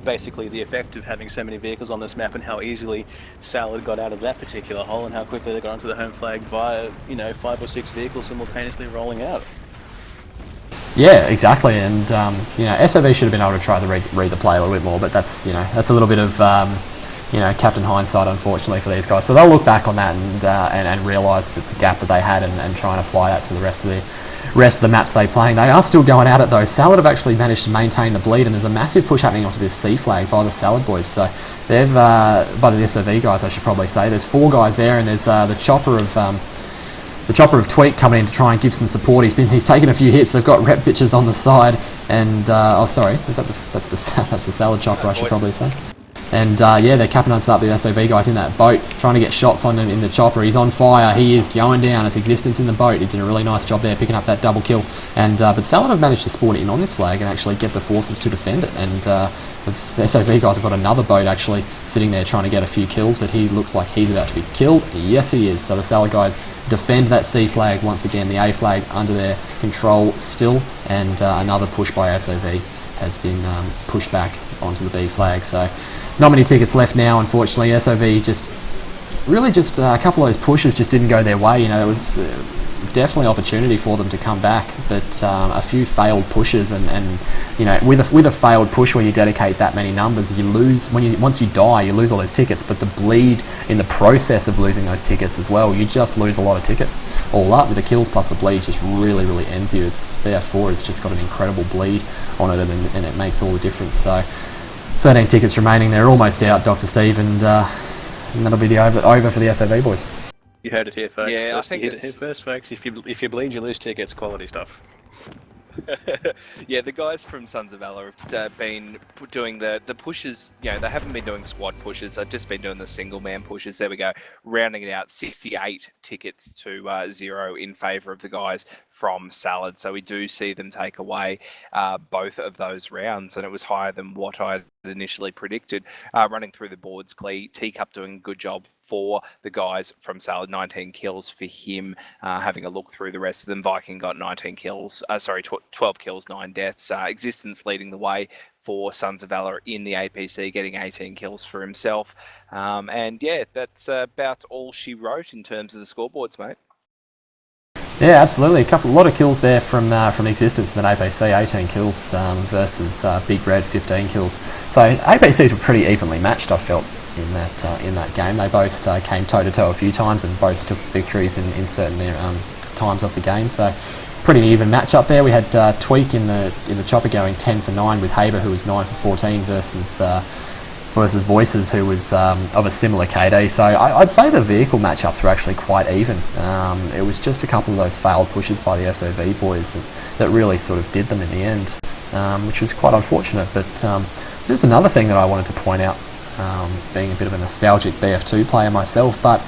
S7: basically the effect of having so many vehicles on this map and how easily Salad got out of that particular hole and how quickly they got onto the home flag via, 5 or 6 vehicles simultaneously rolling out.
S6: Yeah, exactly, and SoV should have been able to try to read the play a little bit more, but that's that's a little bit of captain hindsight, unfortunately, for these guys. So they'll look back on that and realise that the gap that they had and try and apply that to the rest of the maps they playing. They are still going at it though. Salad have actually managed to maintain the bleed, and there's a massive push happening onto this C flag by the Salad boys. So they've by the SoV guys, I should probably say. There's 4 guys there, and there's the chopper of Tweak coming in to try and give some support. He's taken a few hits. They've got rep pitches on the side, and that's the Salad chopper, I should probably say. And they're capping us up, the SoV guys in that boat, trying to get shots on him in the chopper. He's on fire. He is going down. It's Existence in the boat. He did a really nice job there picking up that double kill. And but Salad have managed to spawn in on this flag and actually get the forces to defend it. And the SoV guys have got another boat actually sitting there trying to get a few kills, but he looks like he's about to be killed. Yes, he is. So the Salad guys defend that C flag once again. The A flag under their control still, and another push by SoV has been pushed back onto the B flag. So not many tickets left now, unfortunately. SoV just a couple of those pushes just didn't go their way. There was definitely opportunity for them to come back, but a few failed pushes, and with a failed push where you dedicate that many numbers, you lose once you die, you lose all those tickets. But the bleed in the process of losing those tickets as well, you just lose a lot of tickets all up. With the kills plus the bleed, just really ends you. It's BF4 has just got an incredible bleed on it, and it makes all the difference. So 13 tickets remaining. They're almost out, Dr. Steve, and that'll be the over for the SoV boys.
S7: You heard it here, folks.
S4: Yeah, I
S7: think
S4: think
S7: you heard it here first, folks. If you bleed, you lose tickets. Quality stuff.
S4: Yeah, the guys from Sons of Valour have been doing the pushes. They haven't been doing squad pushes. They've just been doing the single man pushes. There we go, rounding it out. 68 tickets to 0 in favour of the guys from Salad. So we do see them take away both of those rounds, and it was higher than what I initially predicted. Running through the boards, Teacup doing a good job for the guys from Salad. 19 kills for him. Having a look through the rest of them, Viking got 19 kills. 12 kills, 9 deaths. Existence leading the way for Sons of Valour in the APC, getting 18 kills for himself. And yeah, that's about all she wrote in terms of the scoreboards, mate.
S6: Yeah, absolutely. A lot of kills there from Existence in that APC, 18 kills versus Big Red, 15 kills. So APCs were pretty evenly matched, I felt, in that game. They both came toe-to-toe a few times and both took victories in certain times of the game. So pretty even match up there. We had Tweak in the chopper going 10 for 9 with Haber, who was 9 for 14 versus Voices, who was of a similar KD. So I'd say the vehicle matchups were actually quite even. It was just a couple of those failed pushes by the SoV boys that really sort of did them in the end, which was quite unfortunate. But just another thing that I wanted to point out, being a bit of a nostalgic BF2 player myself, but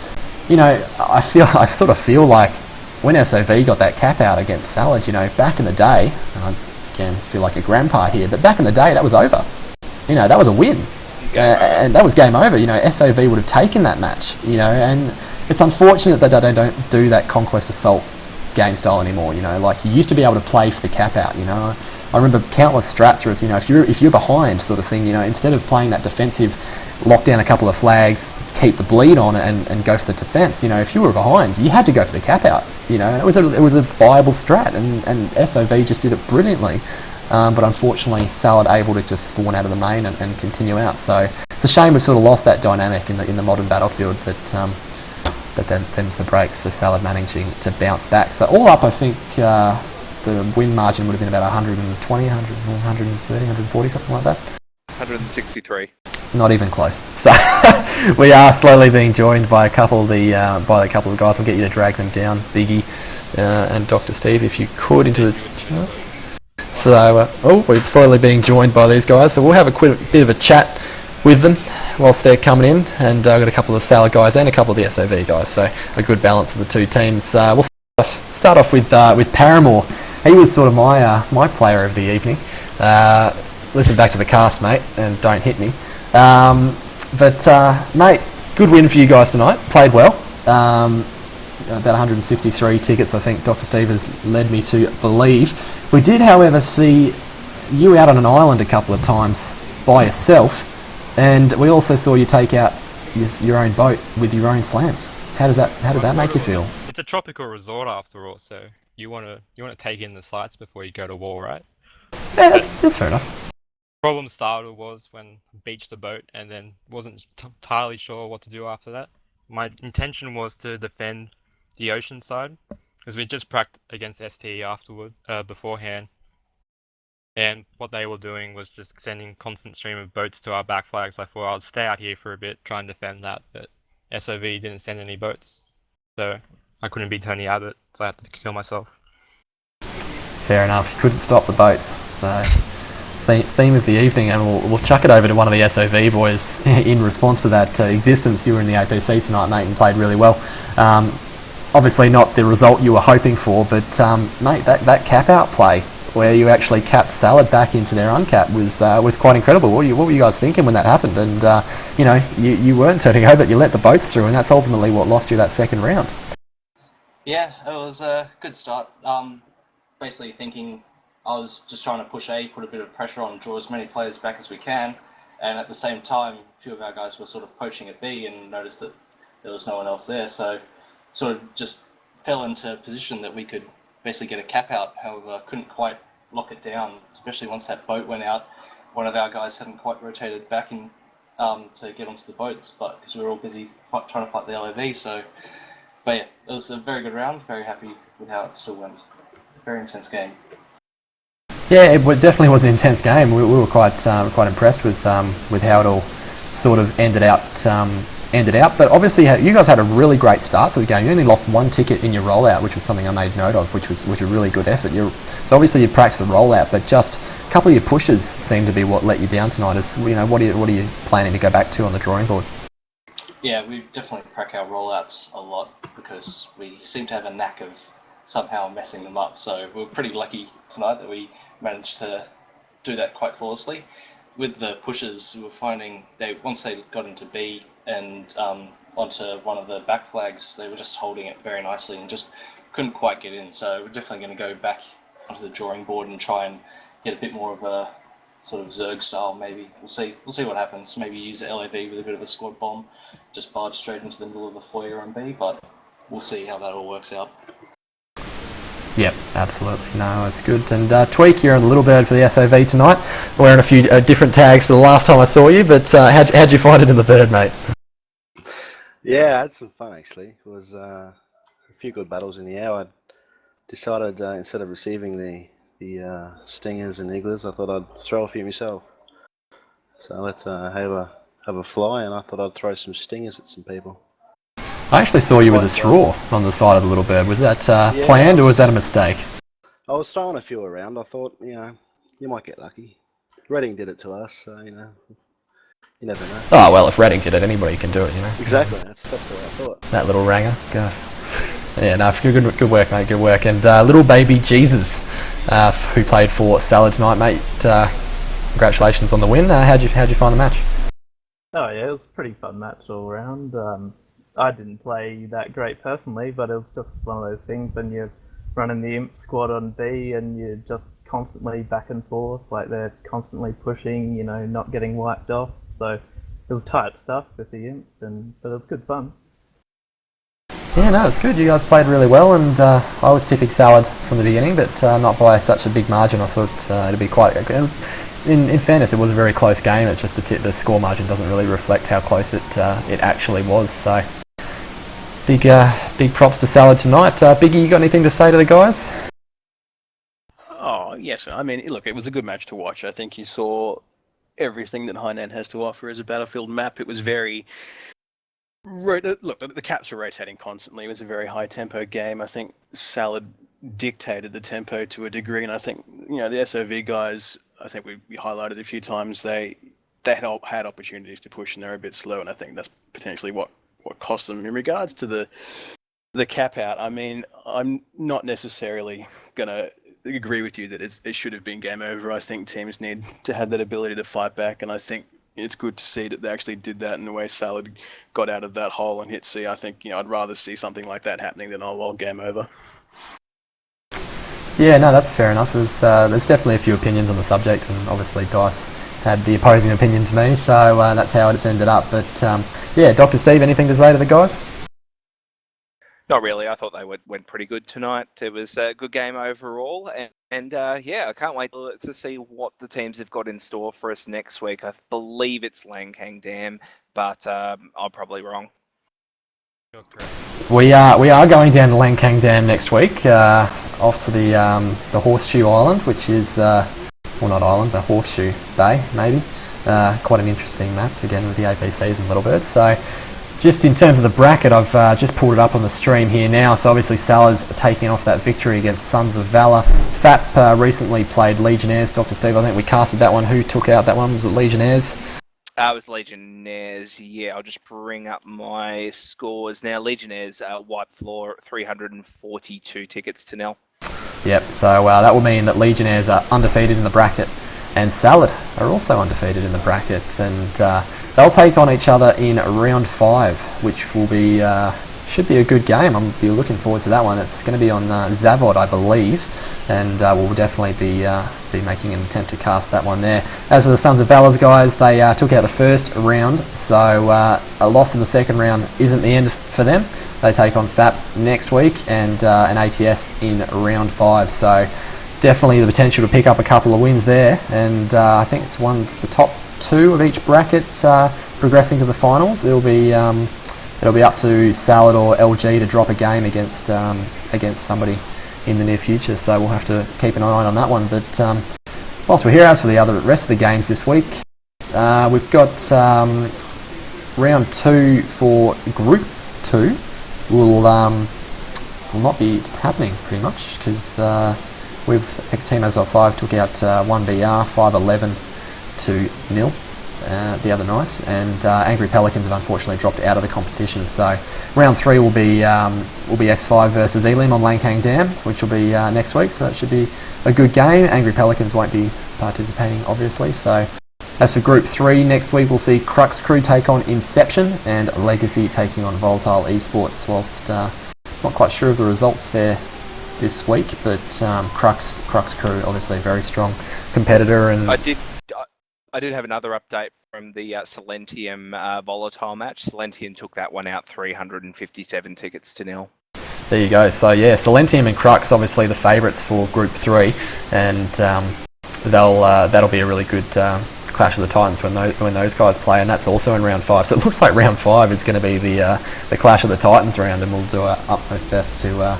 S6: I sort of feel like when SoV got that cap out against Salad, back in the day, and I again feel like a grandpa here, but back in the day that was over. That was a win. And that was game over. SoV would have taken that match. And it's unfortunate that they don't do that Conquest Assault game style anymore. Like you used to be able to play for the cap out. I remember countless strats where it's, if you're behind sort of thing, instead of playing that defensive, lock down a couple of flags, keep the bleed on and go for the defense. If you were behind, you had to go for the cap out. It was a viable strat, and SoV just did it brilliantly. But unfortunately, Salad able to just spawn out of the main and continue out. So it's a shame we've sort of lost that dynamic in the modern battlefield. But then them's the breaks. So Salad managing to bounce back. So all up, I think the win margin would have been about 120, 130, 140, something like that.
S4: 163.
S6: Not even close. So we are slowly being joined by a couple of the guys. I'll get you to drag them down, Biggie and Dr. Steve, if you could, into the. So, we're slowly being joined by these guys, so we'll have a bit of a chat with them whilst they're coming in, and I've got a couple of the Salad guys and a couple of the SoV guys, so a good balance of the two teams. We'll start off with Paramore. He was sort of my player of the evening. Listen back to the cast, mate, and don't hit me. Mate, good win for you guys tonight. Played well. about 163 tickets, I think Dr. Steve has led me to believe. We did, however, see you out on an island a couple of times by yourself, and we also saw you take out your own boat with your own slams. How did that make you feel?
S8: It's a tropical resort after all, so you want to take in the sights before you go to war, right?
S6: Yeah, that's fair enough.
S8: Problem started was when I beached the boat and then wasn't entirely sure what to do after that. My intention was to defend the ocean side, because we just practiced against STE beforehand, and what they were doing was just sending constant stream of boats to our back flags. I thought I'd stay out here for a bit, try and defend that, but SoV didn't send any boats, so I couldn't beat Tony Abbott, so I had to kill myself.
S6: Fair enough, you couldn't stop the boats, so theme of the evening, and we'll chuck it over to one of the SoV boys in response to that existence. You were in the APC tonight, mate, and played really well. Obviously not the result you were hoping for, but mate, that cap-out play where you actually capped Salad back into their uncap was quite incredible. What were you guys thinking when that happened? And you know, you weren't turning over, you let the boats through, and that's ultimately what lost you that second round.
S9: Yeah, it was a good start. Basically thinking I was just trying to push A, put a bit of pressure on, draw as many players back as we can, and at the same time, a few of our guys were sort of poaching at B and noticed that there was no one else there, so sort of just fell into a position that we could basically get a cap out. However, couldn't quite lock it down, especially once that boat went out. One of our guys hadn't quite rotated back in to get onto the boats, but because we were all busy trying to fight the LAV. So, but yeah, it was a very good round. Very happy with how it still went. Very intense game.
S6: Yeah, it definitely was an intense game. We were quite impressed with how it all sort of ended out. But obviously, you guys had a really great start to the game. You only lost one ticket in your rollout, which was something I made note of, which was a really good effort. So obviously you practiced the rollout, but just a couple of your pushes seemed to be what let you down tonight. What are you planning to go back to on the drawing board?
S9: Yeah, we definitely crack our rollouts a lot because we seem to have a knack of somehow messing them up. So we're pretty lucky tonight that we managed to do that quite flawlessly. With the pushes, we were finding once they got into B and onto one of the back flags, they were just holding it very nicely and just couldn't quite get in. So we're definitely going to go back onto the drawing board and try and get a bit more of a sort of Zerg style. Maybe we'll see what happens. Maybe use the LAV with a bit of a squad bomb, just barge straight into the middle of the foyer on B. But we'll see how that all works out.
S6: Yep, absolutely. No, it's good. And Tweak, you're on the Little Bird for the SoV tonight. Wearing a few different tags to the last time I saw you, but how'd you find it in the Bird, mate?
S10: Yeah, I had some fun actually. It was a few good battles in the air. I decided instead of receiving the stingers and igglers, I thought I'd throw a few myself. So let's have a fly, and I thought I'd throw some stingers at some people.
S6: I actually saw you with a straw on the side of the Little Bird. Was that planned or was that a mistake?
S10: I was throwing a few around. I thought, you might get lucky. Reading did it to us, so you never know.
S6: Oh well, if Reading did it, anybody can do it,
S10: Exactly. That's the way I thought.
S6: That little ranger. God. Yeah, no, good work, mate. Good work. And little baby Jesus, who played for Salad tonight, mate. Congratulations on the win. How'd you find the match?
S11: Oh yeah, it was a pretty fun match all around. I didn't play that great personally, but it was just one of those things when you're running the imp squad on B and you're just constantly back and forth, like they're constantly pushing, not getting wiped off. So it was tight stuff with the imps, but it was good fun.
S6: Yeah, no, it's good. You guys played really well, and I was tipping Salad from the beginning, but not by such a big margin. I thought it'd be quite. In fairness, it was a very close game. It's just the score margin doesn't really reflect how close it actually was. So. Big props to Salad tonight. Biggie, you got anything to say to the guys?
S7: Oh, yes. I mean, look, it was a good match to watch. I think you saw everything that Hainan has to offer as a battlefield map. It was very... Look, the caps were rotating constantly. It was a very high-tempo game. I think Salad dictated the tempo to a degree, and I think, the SoV guys, I think we highlighted a few times, they had opportunities to push, and they're a bit slow, and I think that's potentially what cost them. In regards to the cap out, I mean, I'm not necessarily gonna agree with you that it should have been game over. I think teams need to have that ability to fight back, and I think it's good to see that they actually did that, and the way Salad got out of that hole and hit C. I think, you know, I'd rather see something like that happening than, oh, well, game over.
S6: Yeah, no, that's fair enough. There's definitely a few opinions on the subject, and obviously Dice had the opposing opinion to me, so that's how it's ended up. But yeah, Dr. Steve, anything to say to the guys?
S4: Not really. I thought they went pretty good tonight. It was a good game overall, and yeah, I can't wait to see what the teams have got in store for us next week. I believe it's Langkang Dam, but I'm probably wrong.
S6: We are going down to Langkang Dam next week, off to the Horseshoe Island, which is well, not island, but Horseshoe Bay, maybe. Quite an interesting map again with the APCs and Little Birds. So, just in terms of the bracket, I've just pulled it up on the stream here now. So obviously Salad's taking off that victory against Sons of Valour. FAP recently played Legionnaires. Dr. Steve, I think we casted that one. Who took out that one? Was it Legionnaires?
S4: It was Legionnaires, yeah. I'll just bring up my scores now. Legionnaires wiped floor 342 tickets to 0.
S6: Yep, so that will mean that Legionnaires are undefeated in the bracket, and Salad are also undefeated in the bracket, and they'll take on each other in round 5, which will be should be a good game. I'm be looking forward to that one. It's going to be on Zavod, I believe, and we'll definitely be making an attempt to cast that one there. As for the Sons of Valour's guys, they took out the first round, so a loss in the second round isn't the end for them. They take on FAP next week and an ATS in round 5, so definitely the potential to pick up a couple of wins there, and I think it's the top 2 of each bracket progressing to the finals. It'll be up to Salad or LG to drop a game against somebody in the near future, so we'll have to keep an eye on that one. But whilst we're here, as for the rest of the games this week, we've got round 2 for Group 2 will not be happening pretty much, because with X-Team SoV took out 1BR 5-11 to 0 the other night, and Angry Pelicans have unfortunately dropped out of the competition. So round 3 will be X5 versus Elim on Langkang Dam, which will be next week. So that should be a good game. Angry Pelicans won't be participating, obviously. So as for Group 3, next week we'll see Crux Crew take on Inception and Legacy taking on Volatile Esports. Whilst not quite sure of the results there this week, but Crux Crew obviously a very strong competitor. And
S4: I did have another update from the Silentium Volatile match. Silentium took that one out 357 tickets to 0.
S6: There you go. So yeah, Silentium and Crux obviously the favourites for Group 3, and that'll be a really good clash of the Titans when those guys play, and that's also in round 5. So it looks like round 5 is going to be the clash of the Titans round, and we'll do our utmost best to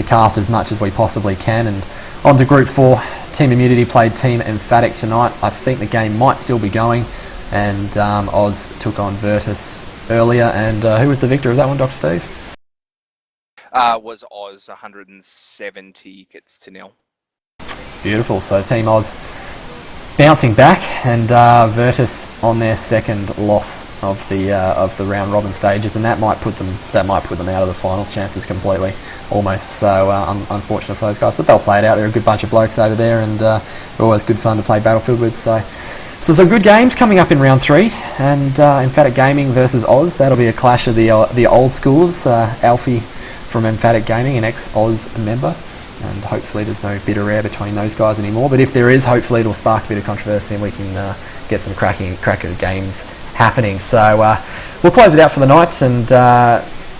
S6: cast as much as we possibly can. And on to Group 4, Team Immunity played Team Emphatic tonight. I think the game might still be going, and Oz took on Virtus earlier. And who was the victor of that one, Dr. Steve?
S4: Was Oz 170 tickets to 0.
S6: Beautiful. So Team Oz bouncing back, and Virtus on their second loss of the round robin stages, and that might put them out of the finals chances completely, almost. So unfortunate for those guys, but they'll play it out. They're a good bunch of blokes over there, and always good fun to play Battlefield with. So some good games coming up in round 3, and Emphatic Gaming versus Oz. That'll be a clash of the old schools. Alfie from Emphatic Gaming, an ex-Oz member. And hopefully there's no bitter air between those guys anymore. But if there is, hopefully it'll spark a bit of controversy and we can get some cracker games happening. So we'll close it out for the night, and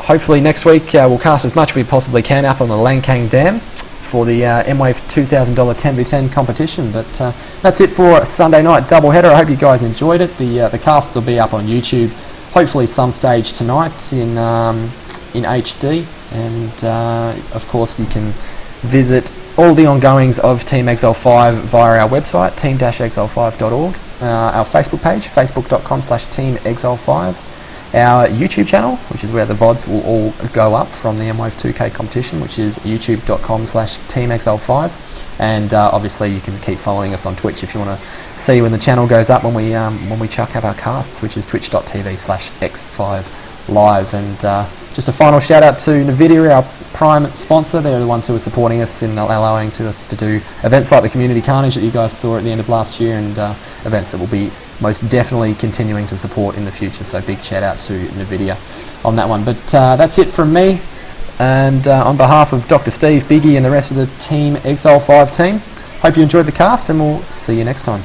S6: hopefully next week we'll cast as much as we possibly can up on the Langkang Dam for the Mwave $2,000 10v10 competition. But that's it for Sunday night doubleheader. I hope you guys enjoyed it. The casts will be up on YouTube, hopefully some stage tonight in HD. And of course you can visit all the ongoings of Team XL5 via our website, team-xl5.org, our Facebook page, facebook.com/teamxl5, our YouTube channel, which is where the VODs will all go up from the Mwave 2K competition, which is youtube.com/teamxl5, and obviously you can keep following us on Twitch if you want to see when the channel goes up when we chuck up our casts, which is twitch.tv/x5live. And just a final shout out to Nvidia, our prime sponsor. They're the ones who are supporting us in allowing us to do events like the Community Carnage that you guys saw at the end of last year, and events that will be most definitely continuing to support in the future. So big shout out to NVIDIA on that one. But that's it from me, and on behalf of Dr. Steve, Biggie and the rest of the Team x5LIVE team, hope you enjoyed the cast, and we'll see you next time.